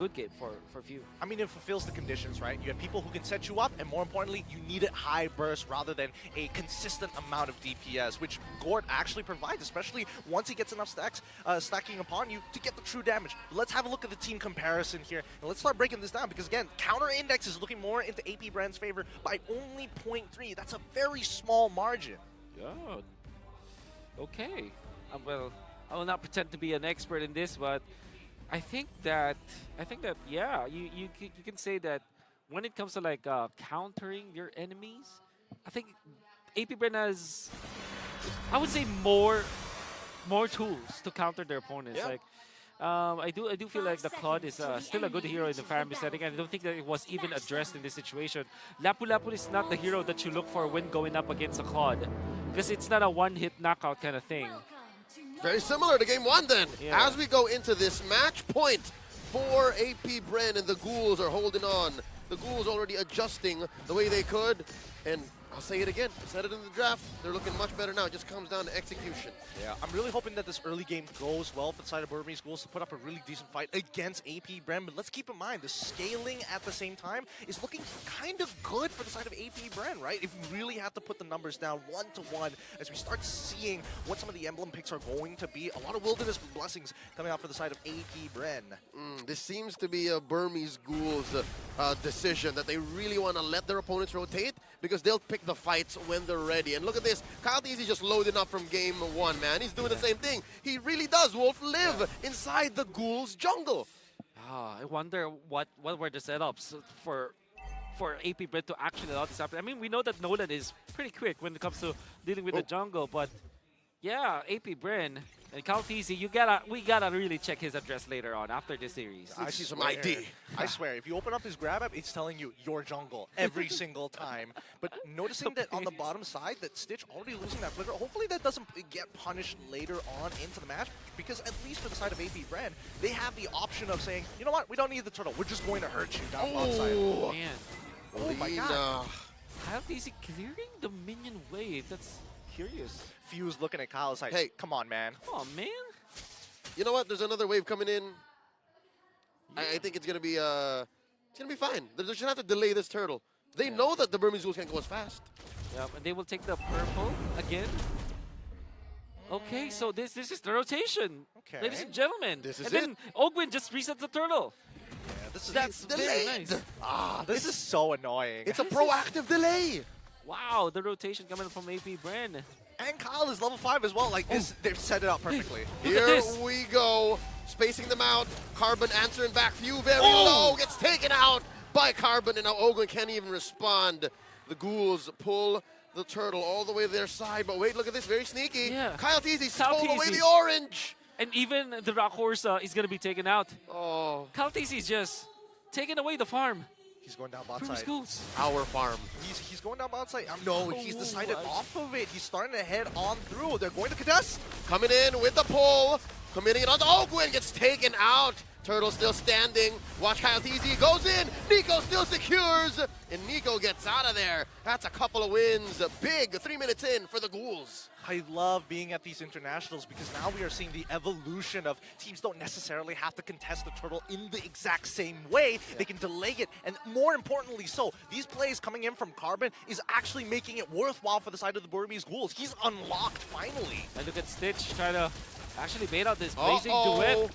good game for few. I mean, it fulfills the conditions, right? You have people who can set you up, and more importantly, you need it high burst rather than a consistent amount of DPS, which Gord actually provides, especially once he gets enough stacks stacking upon you to get the true damage. But let's have a look at the team comparison here, and let's start breaking this down, because again, counter index is looking more into AP Brand's favor by only 0.3. That's a very small margin. Good. Okay. Well, I will not pretend to be an expert in this, but I think that yeah, you can say that when it comes to like countering your enemies, I think AP Bren has, I would say, more tools to counter their opponents. Yeah. Like I do feel like the Claude is still a good hero in the Faramir setting, and I don't think that it was even addressed in this situation. Lapu Lapu is not the hero that you look for when going up against a Claude, because it's not a one-hit knockout kind of thing. Very similar to game one then. Yeah. As we go into this match point for AP Bren, and the Ghouls are holding on. The Ghouls already adjusting the way they could, and I'll say it again, I said it in the draft, they're looking much better now. It just comes down to execution. Yeah, I'm really hoping that this early game goes well for the side of BURMESE Ghouls to put up a really decent fight against AP Bren. But let's keep in mind, the scaling at the same time is looking kind of good for the side of AP Bren, right? If we really have to put the numbers down 1-to-1 as we start seeing what some of the emblem picks are going to be. A lot of Wilderness Blessings coming out for the side of AP Bren. This seems to be a BURMESE Ghouls decision that they really want to let their opponents rotate, because they'll pick the fights when they're ready. And look at this, Kyle Easy just loading up from game one, man. He's doing the same thing. He really does, Wolf, live inside the Ghouls jungle. I wonder what were the setups for AP Bren to actually allow this happen. I mean, we know that Nolan is pretty quick when it comes to dealing with the jungle, but yeah, AP Bren and Kaltizi, we gotta really check his address later on after this series. I see some ID. I swear, if you open up his grab app, it's telling you your jungle every single time. But noticing that on the bottom side, that Stitch already losing that flicker, hopefully that doesn't get punished later on into the match, because at least for the side of AP Bren, they have the option of saying, you know what, we don't need the turtle, we're just going to hurt you down bottom side. Oh, man. Oh my god. Kaltizi clearing the minion wave. That's curious. Fuse looking at Kyle is like, Hey. come on, man. Oh, man. You know what? There's another wave coming in. I think it's gonna be fine. They just have to delay this turtle. They know that the BURMESE Ghouls can't go as fast. Yeah, and they will take the purple again. Okay, so this is the rotation. Okay. Ladies and gentlemen. This is and then Ogwin just resets the turtle. Yeah, this is That's very delayed. nice. this is so annoying. It's a proactive delay. Wow, the rotation coming from AP Bren. And Kyle is level 5 as well. Like this, they've set it up perfectly. Look at Here this. we go. Spacing them out. Carbon answering back. Few very low. Gets taken out by Carbon. And now Ogwin can't even respond. The Ghouls pull the turtle all the way to their side. But wait, look at this. Very sneaky. Yeah. Kyle Teasy Kyle stole away Teasy. the orange. And even the Rock Horse is going to be taken out. Oh, Kaltisi is just taking away the farm. He's going down bot From side. schools. our farm. He's going down bot side. No, he's Oh, decided what? off of it. He's starting to head on through. They're going to contest. Coming in with the pull. Committing it on. Ogwin gets taken out. Turtle still standing. Watch Kyle Teasy goes in. Nico still secures. And Nico gets out of there. That's a couple of wins. Big 3 minutes in for the Ghouls. I love being at these internationals because now we are seeing the evolution of teams don't necessarily have to contest the turtle in the exact same way. They can delay it, and more importantly so, these plays coming in from Carbon is actually making it worthwhile for the side of the BURMESE Ghouls. He's unlocked finally. And look at Stitch trying to actually bait out this blazing duet.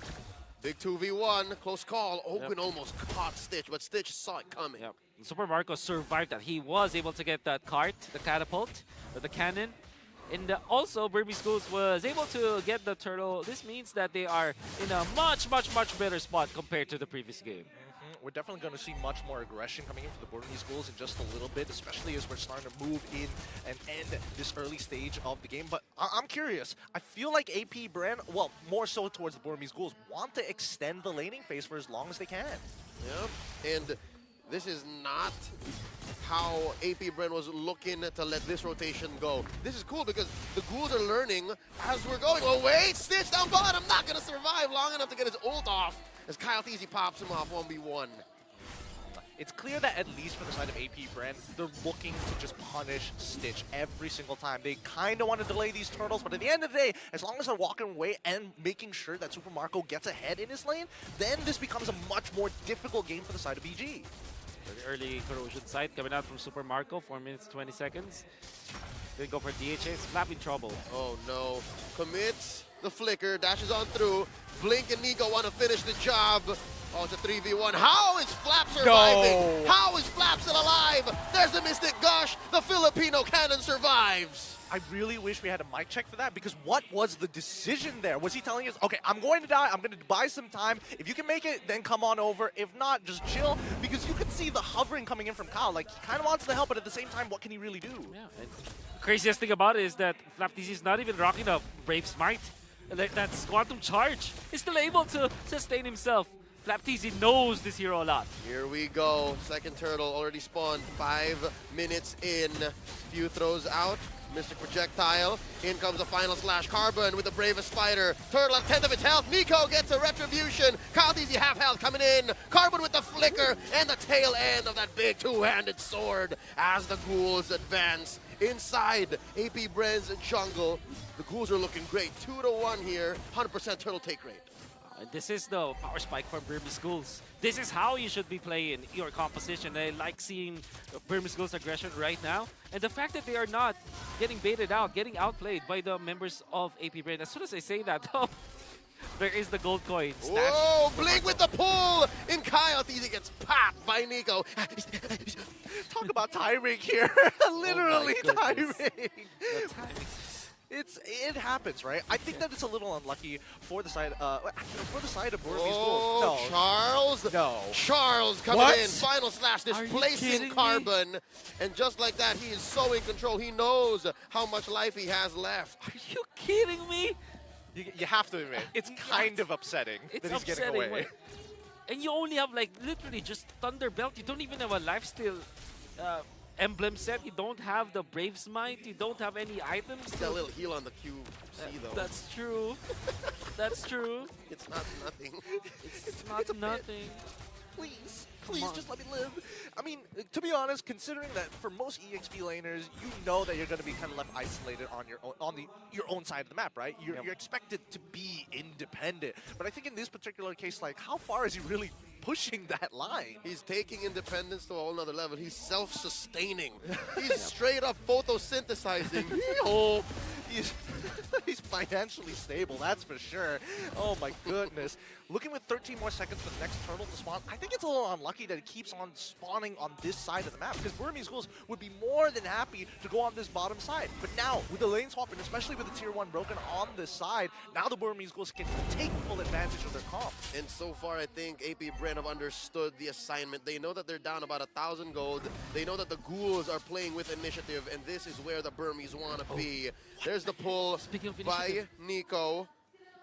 Big 2v1, close call. Ogwin almost caught Stitch, but Stitch saw it coming. Yep. Super Marco survived that. He was able to get that cart, the catapult, the cannon. And also, BURMESE Ghouls was able to get the turtle. This means that they are in a much better spot compared to the previous game. We're definitely going to see much more aggression coming in for the BURMESE Ghouls in just a little bit, especially as we're starting to move in and end this early stage of the game. But I'm curious. I feel like AP Bren, well, more so towards the BURMESE Ghouls, want to extend the laning phase for as long as they can. Yeah, and this is not how AP Bren was looking to let this rotation go. This is cool because the Ghouls are learning as we're going. Oh wait, Stitch down bottom, not gonna survive long enough to get his ult off as Kyle Teasy pops him off 1v1. it's clear that at least for the side of AP BREN, they're looking to just punish Stitch every single time. They kind of want to delay these turtles, but at the end of the day, as long as they're walking away and making sure that Super Marco gets ahead in his lane, then this becomes a much more difficult game for the side of BG. The early corrosion sight coming out from Super Marco, 4 minutes, 20 seconds. They go for DHS, Flap in trouble. Oh no. Commits the flicker, dashes on through. Blink and Nico want to finish the job. Oh, it's a 3v1. How is Flap surviving? No. How is Flap still alive? There's the Mystic Gush. The Filipino cannon survives. I really wish we had a mic check for that, because what was the decision there? Was he telling us, okay, I'm going to die, I'm going to buy some time. If you can make it, then come on over. If not, just chill. Because you could see the hovering coming in from Kyle. Like, he kind of wants to help, but at the same time, what can he really do? Yeah, and craziest thing about it is that FlapTZ is not even rocking a Brave Smite. That's Quantum Charge. He's still able to sustain himself. FlapTZ knows this hero a lot. Here we go. Second turtle already spawned. 5 minutes in. Few throws out. Mystic Projectile. In comes the final slash. Carbon with the bravest fighter. Turtle at 10th of its health. Nico gets a retribution. KyleTZ half health coming in. Carbon with the flicker and the tail end of that big two-handed sword as the ghouls advance inside AP BREN's jungle. The ghouls are looking great. 2-1 here. 100% turtle take rate. This is the power spike from BURMESE GHOULS. This is how you should be playing your composition. I like seeing BURMESE GHOULS' aggression right now. And the fact that they are not getting baited out, getting outplayed by the members of AP BREN. As soon as I say that, though, there is the gold coin. Whoa, Blink with the pull! And KyleTZ gets popped by Nico. Talk about timing here. Literally timing. The timing. It happens, right? I think that it's a little unlucky for the side of BURMESE Oh, GHOULS. No. Charles? No. Charles coming What? in. Final slash, Are you displacing kidding me? Carbon. And just like that, he is so in control. He knows how much life he has left. Are you kidding me? You have to admit, it's kind of upsetting It's that he's getting upsetting. away. And you only have like literally just Thunder Belt. You don't even have a lifesteal emblem set. You don't have the Brave Smite. You don't have any items. That little heal on the QC though. That's true. That's true. It's not nothing. It's not nothing. Please, Come on. just let me live. I mean, to be honest, considering that for most EXP laners, you know that you're going to be kind of left isolated on your own, your own side of the map, right? You're expected to be independent. But I think in this particular case, like, how far is he really pushing that line? He's taking independence to a whole nother level. He's self-sustaining. He's straight up photosynthesizing. Oh, He's financially stable, that's for sure. Oh my goodness. Looking with 13 more seconds for the next turtle to spawn, I think it's a little unlucky that it keeps on spawning on this side of the map, because BURMESE GHOULS would be more than happy to go on this bottom side. But now, with the lane swap, and especially with the tier 1 broken on this side, now the BURMESE GHOULS can take full advantage of their comp. and so far I think AP BREN have understood the assignment. They know that they're down about 1,000 gold. They know that the ghouls are playing with initiative, and this is where the Burmese want to be. There's the pull Speaking of by initiative. Nico.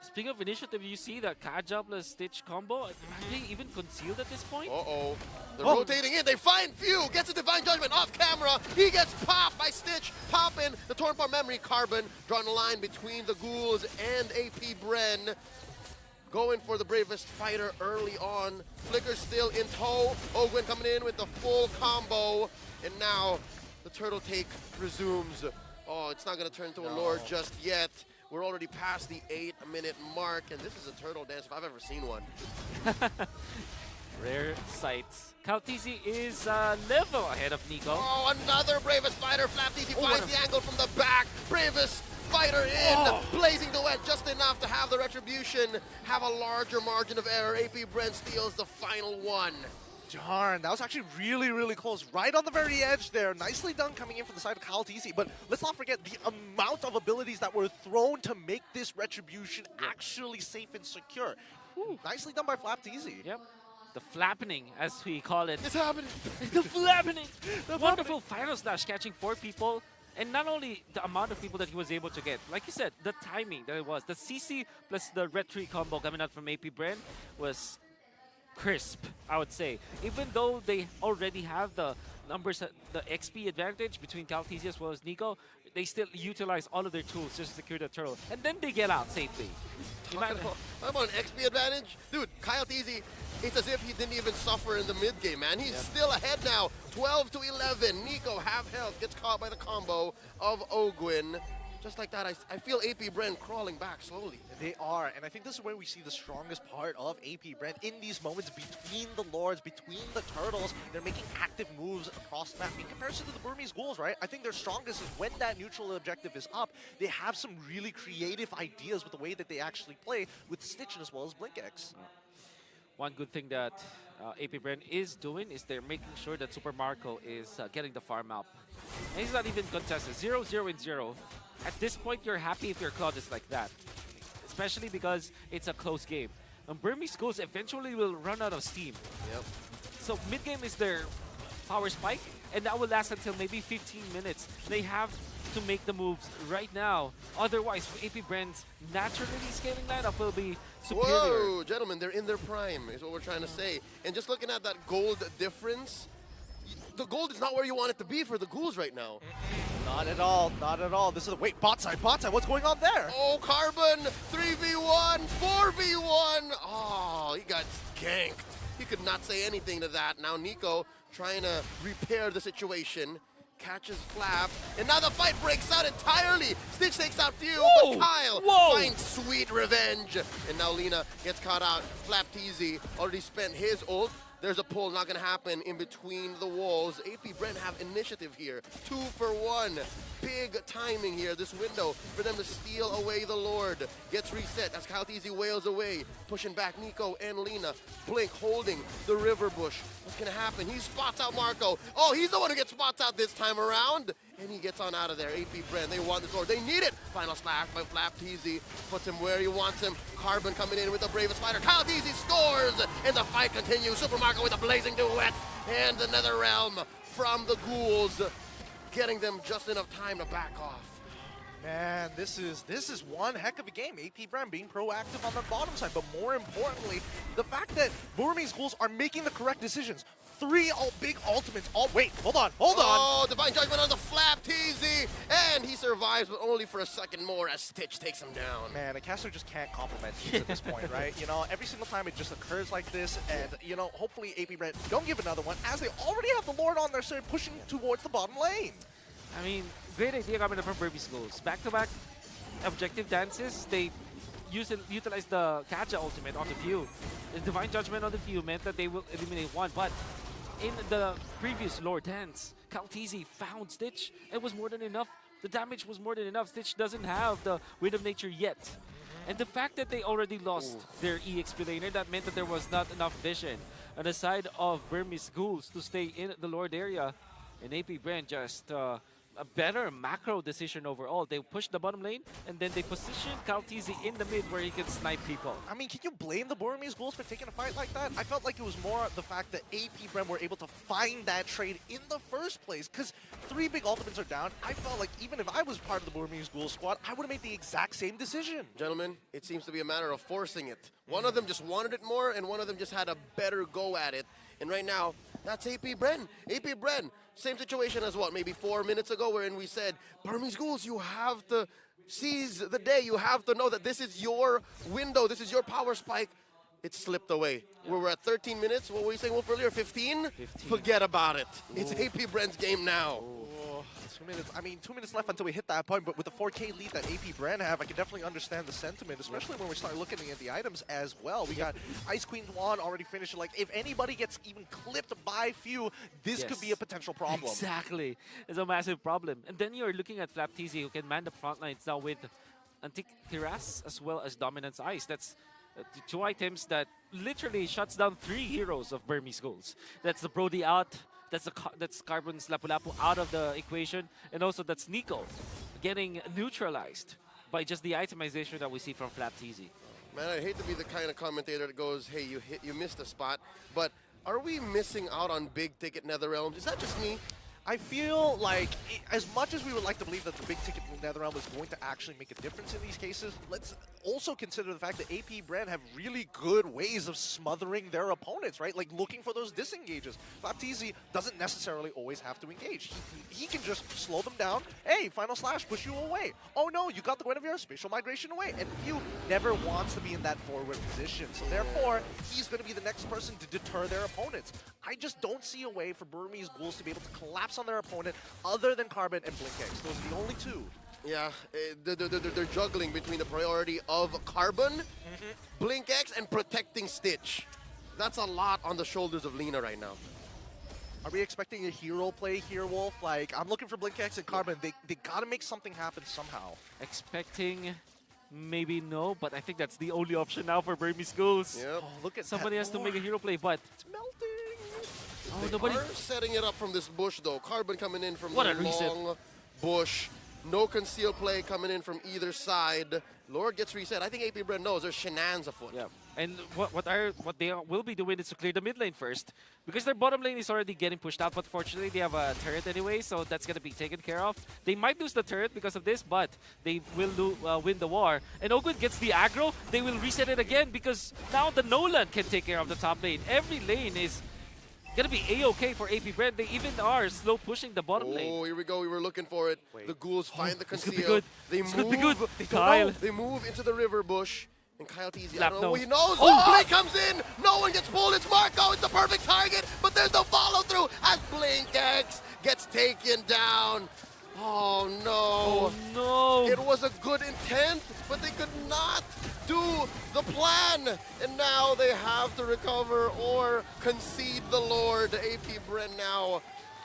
Speaking of initiative, you see the Kaja plus Stitch combo. Are they even concealed at this point? Uh-oh. They're Oh. rotating in. They find Few. Gets a Divine Judgment off camera. He gets popped by Stitch. Popping the Torn Bar Memory. Carbon drawing a line between the ghouls and AP BREN. Going for the bravest fighter early on. Flicker still in tow. Ogwen coming in with the full combo. And now the turtle take resumes. Oh, it's not going to turn into a lord just yet. We're already past the 8-minute mark, and this is a turtle dance if I've ever seen one. Rare sights. KyleTZ is level ahead of Nico. Oh, another bravest fighter. FlapTZ finds the angle from the back. Bravest fighter in. Blazing the wet just enough to have the retribution. Have a larger margin of error. AP BREN steals the final one. Darn, that was actually really, really close. Right on the very edge there. Nicely done coming in from the side of KyleTZ. But let's not forget the amount of abilities that were thrown to make this retribution actually safe and secure. Nicely done by FlapTZ. Yep. The flappening, as we call it. It's happening. The flappening! Wonderful final slash, catching 4 people. And not only the amount of people that he was able to get, like you said, the timing that it was. The CC plus the retreat combo coming out from AP BREN was crisp, I would say. Even though they already have the numbers, the XP advantage between KyleTZ as well as Nico, they still utilize all of their tools just to secure the turtle. And then they get out safely. Talking about an XP advantage? Dude, KyleTZ It's as if he didn't even suffer in the mid game, man. He's still ahead now, 12 to 11. Nico, half health, gets caught by the combo of Ogwin. Just like that, I feel AP BREN crawling back slowly. They are, and I think this is where we see the strongest part of AP BREN in these moments between the Lords, between the Turtles. They're making active moves across the map. In comparison to the Burmese Ghouls, right? I think their strongest is when that neutral objective is up. They have some really creative ideas with the way that they actually play with Stitch as well as BlinkX. One good thing that AP BREN is doing is they're making sure that Super Marco is getting the farm up. And he's not even contested. 0-0 and 0. At this point, you're happy if your Cloud is like that. Especially because it's a close game. And Burmese Ghouls eventually will run out of steam. Yep. So mid-game is their power spike, and that will last until maybe 15 minutes. They have to make the moves right now. Otherwise, AP BREN's naturally scaling lineup will be superior. Whoa, gentlemen, they're in their prime, is what we're trying to say. And just looking at that gold difference, the gold is not where you want it to be for the Ghouls right now. Not at all, not at all. This is wait, bot side, what's going on there? Oh, Carbon, 3v1, 4v1. Oh, he got ganked. He could not say anything to that. Now Nico trying to repair the situation. Catches Flap, and now the fight breaks out entirely. Stitch takes out Few, but Kyle finds sweet revenge. And now Lina gets caught out. Flap TZ already spent his ult. There's a pull, not gonna happen in between the walls. AP BREN have initiative here. 2 for 1. Big timing here, this window for them to steal away the Lord. Gets reset as Kyle TZ wails away. Pushing back Nico and Lina. Blink holding the river bush. What's gonna happen? He spots out Marco. Oh, he's the one who gets spots out this time around. And he gets on out of there. AP BREN, they want this Lord. They need it. Final slash by Flap TZ. Puts him where he wants him. Carbon coming in with the bravest fighter. Kyle TZ scores. And the fight continues. Super Marco with a blazing duet. And another realm from the Ghouls. Getting them just enough time to back off. Man, this is one heck of a game. AP BREN being proactive on the bottom side, but more importantly, the fact that Burmese Ghouls are making the correct decisions. 3 big ultimates. Wait, hold on. Oh, Divine Judgment on the Flap TZ, and he survives, but only for a second more as Stitch takes him down. Man, a caster just can't compliment teams at this point, right? You know, every single time it just occurs like this, and, you know, hopefully AP BREN don't give another one, as they already have the Lord on their side pushing towards the bottom lane. I mean, great idea coming from Burmese Ghouls. Back-to-back objective dances, they utilize the Kaja ultimate on the Few. The Divine Judgment on the Few meant that they will eliminate one, but in the previous Lord dance, Kyle TZ found Stitch. It was more than enough. The damage was more than enough. Stitch doesn't have the Wind of Nature yet. And the fact that they already lost their EXP laner, that meant that there was not enough vision on the side of Burmese Ghouls to stay in the Lord area. And AP BREN just a better macro decision overall. They push the bottom lane, and then they position Kyle TZ in the mid where he can snipe people. I mean, can you blame the Burmese Ghouls for taking a fight like that? I felt like it was more the fact that AP BREN were able to find that trade in the first place, because 3 big ultimates are down. I felt like even if I was part of the Burmese Ghouls squad, I would have made the exact same decision. Gentlemen, it seems to be a matter of forcing it. One of them just wanted it more, and one of them just had a better go at it. And right now, that's AP BREN. AP BREN, same situation as what, maybe 4 minutes ago, wherein we said, Burmese Ghouls, you have to seize the day. You have to know that this is your window. This is your power spike. It slipped away. Yeah. We're at 13 minutes. What were you saying, Wolf, earlier? 15? 15. Forget about it. Ooh. It's AP BREN's game now. Ooh. 2 minutes. I mean, 2 minutes left until we hit that point, but with the 4K lead that AP BREN have, I can definitely understand the sentiment, especially when we start looking at the items as well. We got Ice Queen Juan already finished. Like, if anybody gets even clipped by Few, this could be a potential problem. Exactly. It's a massive problem. And then you're looking at Flap TZ, who can man the front lines now with Antique Tiras as well as Dominance Ice. That's 2 items that literally shuts down 3 heroes of Burmese Ghouls. That's the Brody out. That's Carbon's Lapu-Lapu out of the equation, and also that's Nico getting neutralized by just the itemization that we see from Flap TZ. Man, I hate to be the kind of commentator that goes, hey, you missed a spot, but are we missing out on big ticket Nether Realms? Is that just me? I feel like, as much as we would like to believe that the big ticket Netherrealm is going to actually make a difference in these cases, let's also consider the fact that AP BREN have really good ways of smothering their opponents, right? Like looking for those disengages. Flapteasy doesn't necessarily always have to engage. He can just slow them down. Hey, Final Slash, push you away. Oh no, you got the Guinevere, spatial migration away. And Few never wants to be in that forward position. So therefore, he's going to be the next person to deter their opponents. I just don't see a way for Burmese Ghouls to be able to collapse on their opponent other than Carbon and BlinkX. Those are the only two. Yeah, they're juggling between the priority of Carbon, BlinkX, and protecting Stitch. That's a lot on the shoulders of Lina right now. Are we expecting a hero play here, Wolf? Like, I'm looking for BlinkX and Carbon. They gotta make something happen somehow. Expecting, maybe no, but I think that's the only option now for Burmese Ghouls. Yep. Oh, look at Somebody that has to make a lore. hero play, but It's melting. oh, They nobody. are setting it up from this bush, though. Carbon coming in from What the a reset. long bush. No conceal play coming in from either side. Lord gets reset. I think AP BREN knows there's shenanigans afoot. Yeah, and what they will be doing is to clear the mid lane first, because their bottom lane is already getting pushed out. But fortunately, they have a turret anyway, so that's gonna be taken care of. They might lose the turret because of this, but they will win the war. And Ogwen gets the aggro. They will reset it again because now the Nolan can take care of the top lane. Every lane is gonna be a-okay for AP BREN. They even are slow pushing the bottom lane. Oh, here we go. We were looking for it. Wait. The ghouls find the This conceal. could be good. They This move. could be good. They Kyle. don't know. They move into the river bush. And Kyle Teasy, I Slap don't know what nose. he knows. Oh! Blink comes in. No one gets pulled. It's Marco. It's the perfect target. But there's no follow through as BlinkX gets taken down. Oh no. Oh no! It was a good intent, but they could not do the plan. And now they have to recover or concede the Lord. AP BREN now,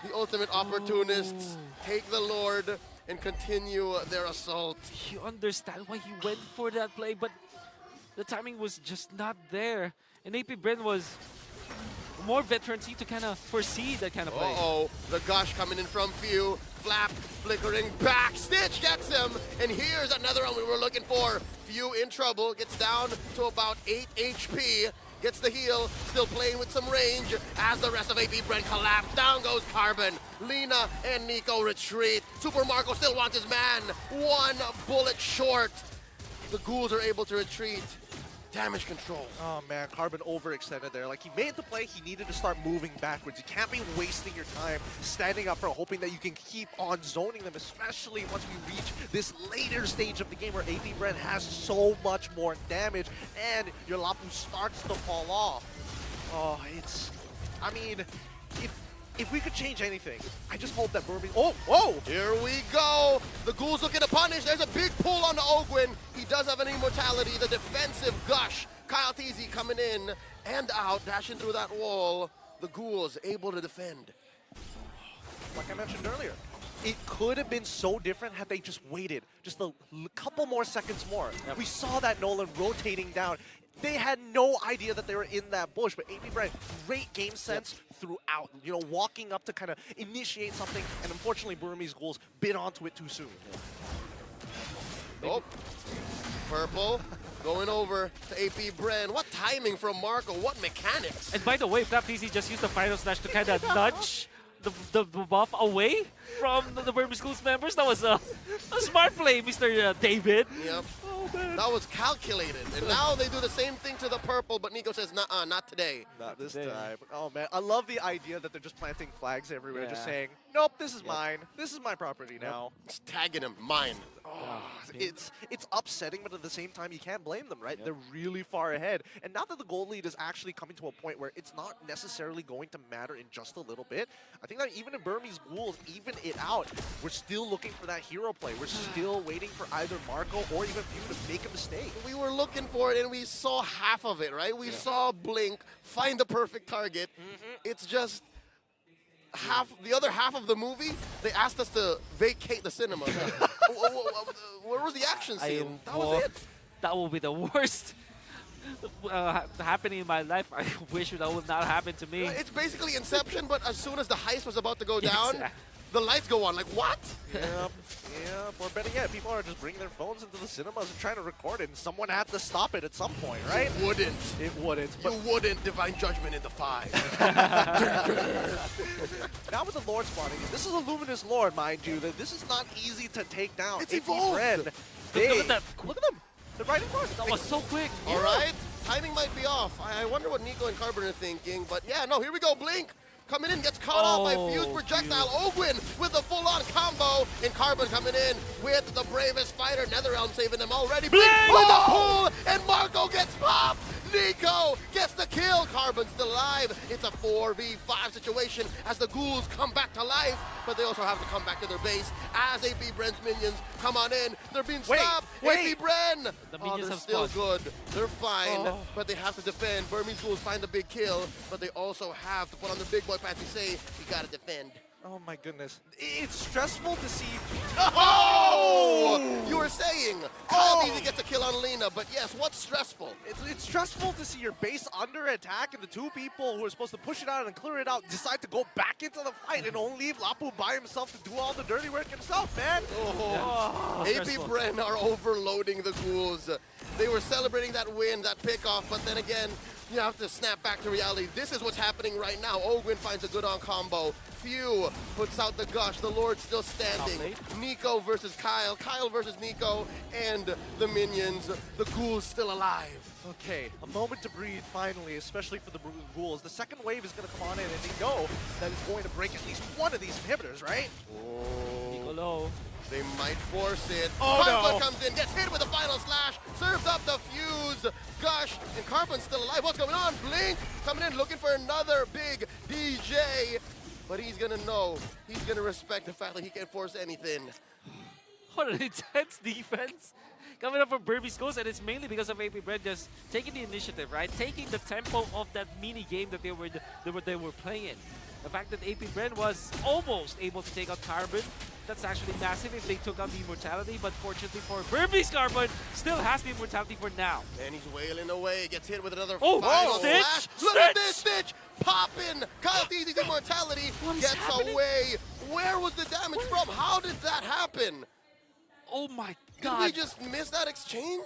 the ultimate opportunists, take the Lord and continue their assault. You understand why he went for that play, but the timing was just not there. And AP BREN was more veterancy to kind of foresee that kind of play. Uh-oh, the gush coming in from Few. Flap flickering back. Stitch gets him. And here's another one we were looking for. Few in trouble. Gets down to about 8 HP. Gets the heal. Still playing with some range as the rest of AP BREN collapse. Down goes Carbon. Lina and Nico retreat. Super Marco still wants his man. One bullet short. The ghouls are able to retreat. Damage control. Oh man, Carbon overextended there. Like, he made the play, he needed to start moving backwards. You can't be wasting your time standing up front, hoping that you can keep on zoning them, especially once we reach this later stage of the game where AP BREN has so much more damage and your Lapu starts to fall off. Oh, I mean, if we could change anything, I just hope that Burmese... Oh, whoa! Here we go. The ghouls looking to punish. There's a big pull on the Ogwen. He does have an immortality. The defensive gush. Kyle Teasy coming in and out, dashing through that wall. The ghouls able to defend. Like I mentioned earlier, it could have been so different had they just waited just a couple more seconds more. Yep. We saw that Nolan rotating down. They had no idea that they were in that bush, but AP BREN, great game sense throughout. You know, walking up to kind of initiate something, and unfortunately Burmese Ghouls bit onto it too soon. Oh, purple going over to AP BREN. What timing from Marco? What mechanics? And by the way, Flapteasy just used the Final Slash to kind of nudge the buff away from the Burmese Ghouls members. That was a smart play, Mr. David. Yep. Oh, man. That was calculated. And now they do the same thing to the purple, but Nico says, nah, not today. Not this Today. time. Oh man, I love the idea that they're just planting flags everywhere, just Yeah. saying, nope, this is mine. This is my property now. It's tagging him. Mine. Oh, it's upsetting, but at the same time, you can't blame them, right? They're really far ahead. And now that the goal lead is actually coming to a point where it's not necessarily going to matter in just a little bit, I think that even in Burmese Ghouls, even it out, we're still looking for that hero play. We're still waiting for either Marco or even Few to make a mistake. We were looking for it, and we saw half of it, right? We saw Blink find the perfect target. It's just the other half of the movie, they asked us to vacate the cinema. Where was the action scene? That was it. That will be the worst happening in my life. I wish that would not happen to me. It's basically Inception, but as soon as the heist was about to go down, Exact- the lights go on. Like, what? Yep, yep. Or better yet, people are just bringing their phones into the cinemas and trying to record it, and someone had to stop it at some point, right? You wouldn't. It wouldn't. You wouldn't. Divine Judgment in the 5. Now with the Lord spawning, this is a Luminous Lord, mind you, that this is not easy to take down. It's AP evolved. BREN, Look they, at that. look at them. They're right in front. That was so quick. All right. Timing might be off. I wonder what Nico and Carbon are thinking. But yeah, no, here we go. Blink. Coming in, gets caught off by Fuse Projectile. Ogwin with the full-on combo. And Carbon coming in with the bravest fighter. Netherrealm saving them already. Blink with the pull, and Marco gets popped. Nico gets the kill. Carbon still alive. It's a 4v5 situation as the ghouls come back to life. But they also have to come back to their base as AP BREN's minions come on in. They're being stopped. Wait. AP BREN. The minions they're have still spawned. good. They're fine, but they have to defend. Burmese ghouls find the big kill, but they also have to put on the big boy pants and say, you gotta defend. Oh my goodness. It's stressful to see. Oh! You were saying Kyle Easy gets a kill on Lena, but yes, what's stressful? It's stressful to see your base under attack and the two people who are supposed to push it out and clear it out decide to go back into the fight and only leave Lapu by himself to do all the dirty work himself, man. AP Stressful. BREN are overloading the ghouls. They were celebrating that win, that pickoff, but then again, you have to snap back to reality. This is what's happening right now. Ogwin finds a good on combo. Few puts out the gush. The Lord's still standing. Nico versus Kyle. Kyle versus Nico. And the minions. The ghouls still alive. Okay, a moment to breathe finally, especially for the ghouls. The second wave is going to come on in, and they know that it's going to break at least one of these inhibitors, right? Niccolo. They might force it. Oh, Carbon no. comes in, gets hit with a final slash, serves up the fuse, gush, and Carbon's still alive. What's going on? Blink coming in, looking for another big DJ. But he's gonna know, he's gonna respect the fact that he can't force anything. What an intense defense coming up from BURMESE GHOULS, and it's mainly because of AP BREN just taking the initiative, right? Taking the tempo of that mini game that they were playing. The fact that AP BREN was almost able to take out Carbon, that's actually massive if they took out the immortality, but fortunately for BURMESE, Carbon still has the immortality for now. And he's wailing away, gets hit with another Oh, final Stitch! slash. Look at Stitch! this, Stitch! Popping! Kyle Deezy's immortality What is gets happening? away. Where was the damage from? How did that happen? Oh my Did god. we just miss that exchange?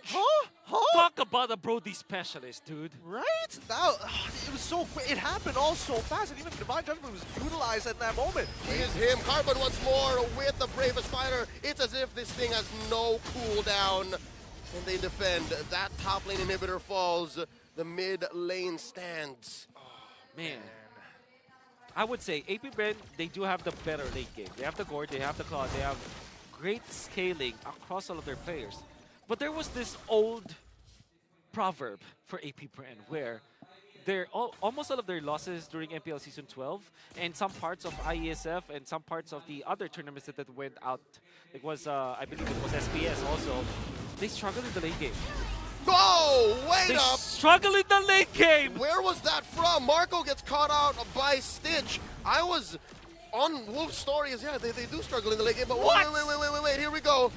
Talk about a Brody specialist, dude. Right? Now, it was so quick. It happened all so fast, and even Divine Judgment was utilized at that moment. It is him. Carbon once more with the bravest fighter. It's as if this thing has no cooldown. And they defend. That top lane inhibitor falls. The mid lane stands. Man. I would say AP BREN, they do have the better late game. They have the Gord, they have the Claw, they have great scaling across all of their players. But there was this old proverb for AP BREN where almost all of their losses during MPL Season 12 and some parts of IESF and some parts of the other tournaments that went out, it was, I believe it was SBS also, they struggled in the late game. Oh, wait They up! struggle in the late game! Where was that from? Marco gets caught out by Stitch. I was on Wolf's story is, yeah, they do struggle in the late game, but wait, here we go.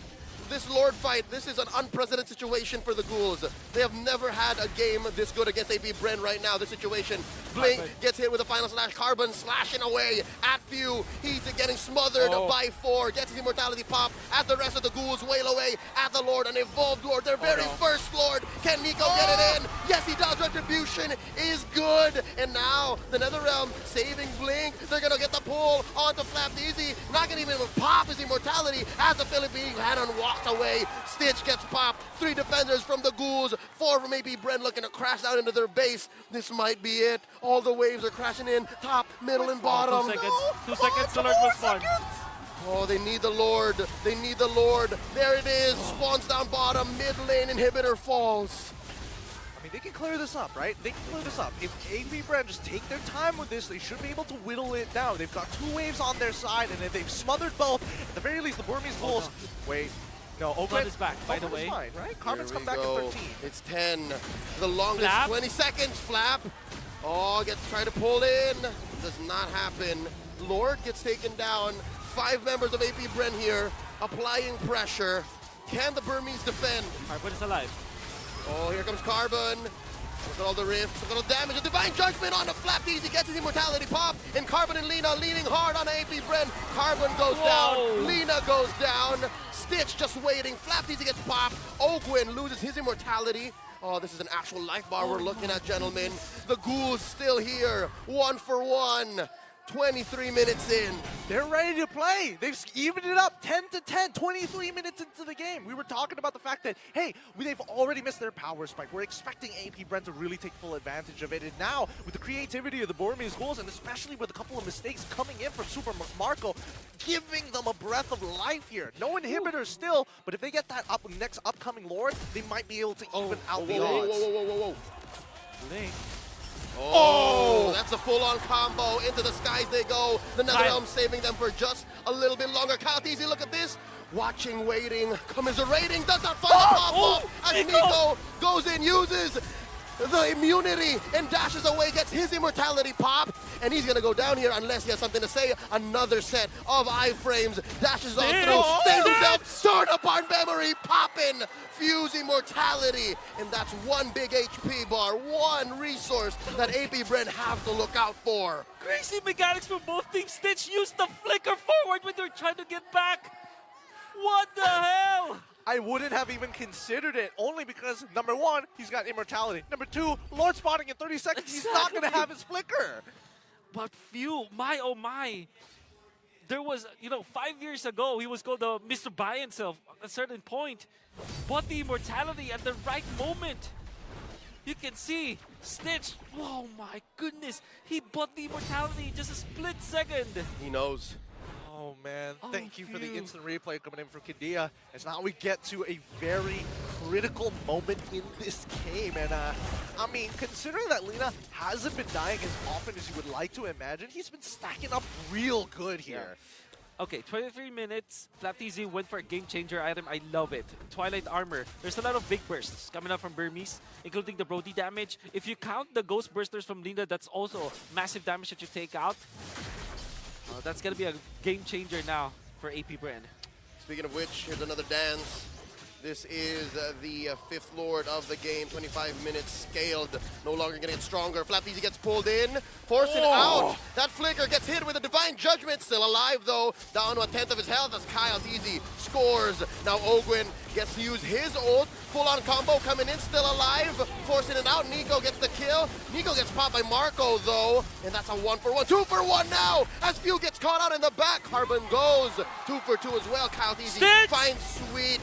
This Lord fight, this is an unprecedented situation for the ghouls. They have never had a game this good against AP BREN right now, this situation. Blink gets hit with a final slash, Carbon slashing away at Few. He's getting smothered by 4, gets his immortality pop as the rest of the ghouls wail away at the Lord, an evolved Lord, their very first Lord. Can Nico get it in? Yes, he does. Retribution is good. And now the Netherrealm saving Blink. They're gonna get the pull onto Flap Easy. Not gonna even pop his immortality as the Philippine Cannon walks away. Stitch gets popped. 3 defenders from the ghouls. 4 from AP BREN looking to crash down into their base. This might be it. All the waves are crashing in. Top, middle, and bottom. 2 seconds. 2 seconds to learn what's fun. Oh, they need the Lord. They need the Lord. There it is. Spawns down bottom. Mid lane inhibitor falls. I mean, they can clear this up, right? They can clear this up. If AP BREN just take their time with this, they should be able to whittle it down. They've got 2 waves on their side, and if they've smothered both, at the very least, the BURMESE GHOULs. Wait. No, Blood is back, by the Oakland way. is fine, right? Carbon's Here come we back go. at 13. It's 10. The longest Flap. 20 seconds. Flap. Oh, gets tried to pull in. Does not happen. Lord gets taken down. 5 members of AP BREN here applying pressure. Can the Burmese defend? Carbon is alive. Oh, here comes Carbon. Look at all the rifts, look at all the damage. A Divine Judgment on the Flap Easy gets his immortality pop. And Carbon and Lina leaning hard on AP BREN. Carbon goes down, Lina goes down. Stitch just waiting. Flap Easy gets popped. Ogwin loses his immortality. Oh, this is an actual life bar we're looking at, gentlemen. The Ghouls still here, 1 for 1. 23 minutes in. They're ready to play. They've evened it up 10 to 10, 23 minutes into the game. We were talking about the fact that, hey, they've already missed their power spike. We're expecting AP BREN to really take full advantage of it. And now, with the creativity of the BURMESE GHOULS, and especially with a couple of mistakes coming in from Super Marco, giving them a breath of life here. No inhibitors still, but if they get that next upcoming Lord, they might be able to even out the odds. Whoa. Link. Oh, that's a full-on combo. Into the skies they go. The NetherRealm saving them for just a little bit longer. Easy, look at this. Watching, waiting, commiserating. Does not find the pop-up. As Nico goes in, uses the immunity and dashes away, gets his immortality pop, and he's gonna go down here unless he has something to say. Another set of iframes, dashes on through, stays himself, turn apart memory, popping, fuse immortality, and that's one big HP bar, one resource that AP BREN have to look out for. Crazy mechanics from both teams. Stitch used the flicker forward when they're trying to get back. What the hell? I wouldn't have even considered it, only because, number one, he's got immortality. Number two, Lord spotting in 30 seconds, he's not going to have his flicker. But phew, my oh my. There was, 5 years ago, he was called Mr. Buy himself at a certain point. Bought the immortality at the right moment. You can see Stitch, oh my goodness, he bought the immortality in just a split second. He knows. Oh man, Oh, thank you for the phew. instant replay coming in from Kidia. As now we get to a very critical moment in this game. And I mean, considering that Lina hasn't been dying as often as you would like to imagine, he's been stacking up real good here. Okay, 23 minutes. Flap TZ went for a game changer item. I love it. Twilight Armor. There's a lot of big bursts coming up from Burmese, including the Brody damage. If you count the Ghost Bursters from Lina, that's also massive damage that you take out. That's going to be a game changer now for AP BREN. Speaking of which, here's another dance. This is the fifth Lord of the game, 25 minutes scaled, no longer going to get stronger. Flap Easy gets pulled in, forcing out. That flicker gets hit with a Divine Judgment, still alive though, down to a tenth of his health as Kyle Easy scores. Now Ogwin gets to use his ult, full-on combo coming in, still alive, forcing it out. Nico gets the kill. Nico gets popped by Marco though, and that's a 1 for 1, 2 for 1 now, as Few gets caught out in the back. Carbon goes 2 for 2 as well. Kyle Easy finds Sweet.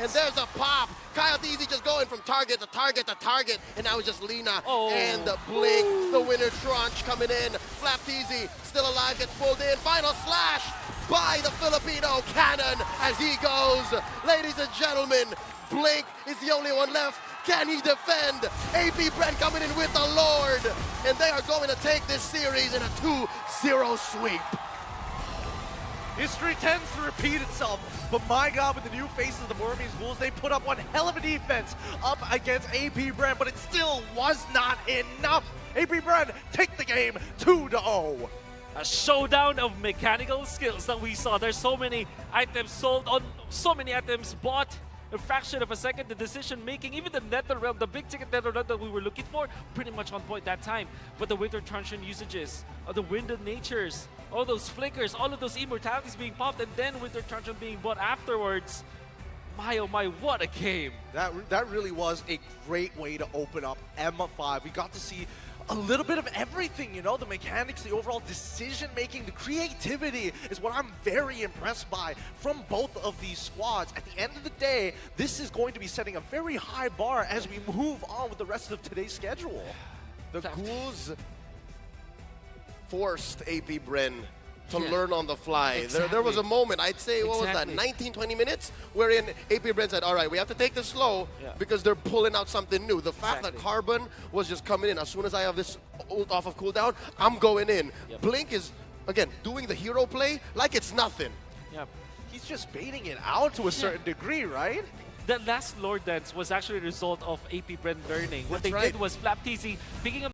And there's a pop. Kyle Easy just going from target to target to target, and now it's just Lina and Blink, the winner tranche coming in. Flap Easy still alive, gets pulled in. Final slash by the Filipino Cannon as he goes. Ladies and gentlemen, Blink is the only one left. Can he defend? AP BREN coming in with the Lord, and they are going to take this series in a 2-0 sweep. History tends to repeat itself, but my God, with the new faces of the BURMESE GHOULS, they put up one hell of a defense up against AP BREN, but it still was not enough. AP BREN take the game 2-0. A showdown of mechanical skills that we saw. There's so many items sold on so many items bought. A fraction of a second, the decision making, even the NetherRealm, the big ticket NetherRealm that we were looking for, pretty much on point that time. But the Winter Truncheon usages, the Winded Natures, all those flickers, all of those immortalities being popped, and then Winter Truncheon being bought afterwards. My oh my, what a game! That really was a great way to open up M5. We got to see a little bit of everything, the mechanics, the overall decision-making, the creativity is what I'm very impressed by from both of these squads. At the end of the day, this is going to be setting a very high bar as we move on with the rest of today's schedule. The Ghouls forced AP BREN to learn on the fly. Exactly. There was a moment, I'd say, what was that, 19, 20 minutes, wherein AP BREN said, all right, we have to take this slow because they're pulling out something new. The fact that Carbon was just coming in, as soon as I have this ult off of cooldown, I'm going in. Blink is, again, doing the hero play like it's nothing. He's just baiting it out to a certain degree, right? The last Lord Dance was actually a result of AP BREN learning. What they did was Flap TZ picking up